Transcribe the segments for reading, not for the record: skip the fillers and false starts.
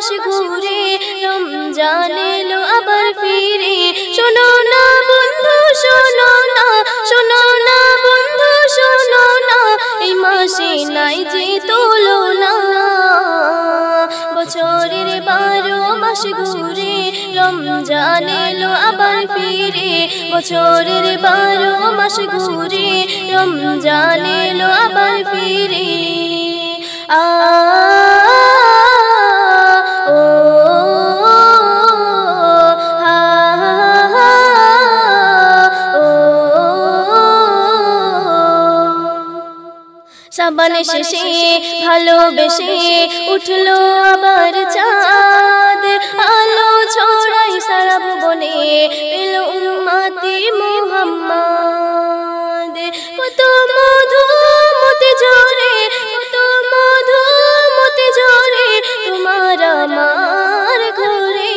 মাস ঘুরে রমজান এলো আবার ফিরে শোনো না বন্ধু শোনো না শোনো না বন্ধু শোনো না এই মাসে নাই যে তুলনা বছরের 12 মাস ঘুরে রমজান এলো আবার ফিরে বছরের 12 মাস ঘুরে রমজান এলো আবার ফিরে শাবান শেষে ভালোবেসে উঠলো আবার চাঁদ আলো ছড়াই সারা ভুবনে পেল উম্মতি মুহাম্মদ কত মধু মতে ঝরে কত মধু মতে ঝরে তোমার আমার ঘরে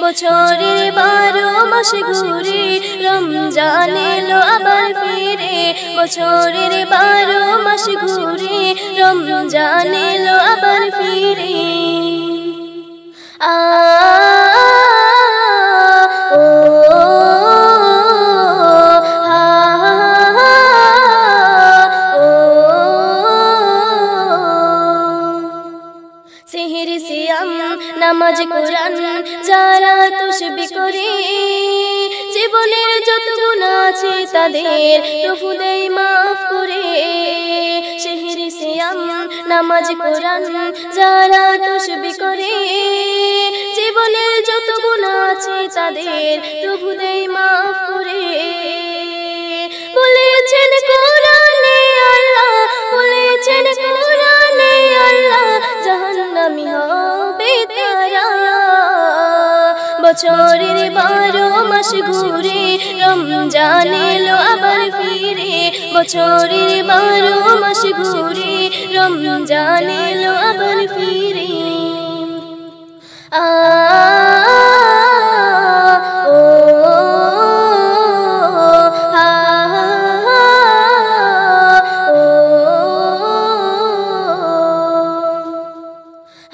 বছরের 12 মাস ঘুরে রমজান এলো আবার ফিরে বছরের 12 মাস ঘুরে রমজান এলো আবার ফিরে সেহরি সিয়াম নামাজ কোরআন যারা তাসবিহ করে জীবনের যত গুনাহ আছে তাদের প্রভু দেয় মাফ করে সেহরি সিয়াম নামাজ কোরআন যারা তাসবিহ করে জীবনের যত গুনাহ আছে তাদের প্রভু দেয় মাফ করে বলেছেন কোরআনে আল্লাহ বলেছেন কোরআনে আল্লাহ জাহান্নামী হবে তারা বছরের 12 মাস ঘুরে রমজান এলো আবার ফিরে বছরের 12 মাস ঘুরে রমজান এলো আবার ফিরে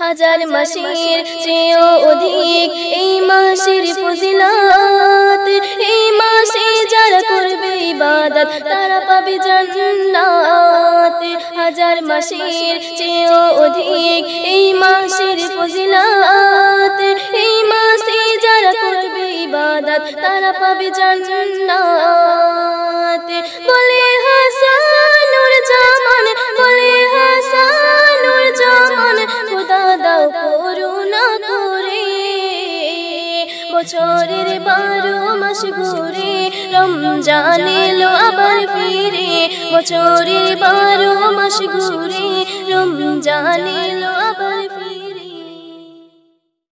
হাজার মাসের চেয়েও অধিক এই মাসের ফজিলত এই মাসে যারা করবে ইবাদত তারা পাবে জান্নাত হাজার মাসের চেয়েও অধিক এই মাসের ফজিলত এই মাসে যারা করবে ইবাদত তারা পাবে জান্নাত বলে হাসানুর জামান বলে হাসানুর জামান খোদা দাও করুণা করে বছরের 12 মাস ঘুরে রমজান এলো আবার ফিরে বছরের 12 মাস ঘুরে রমজান এলো আবার ফিরে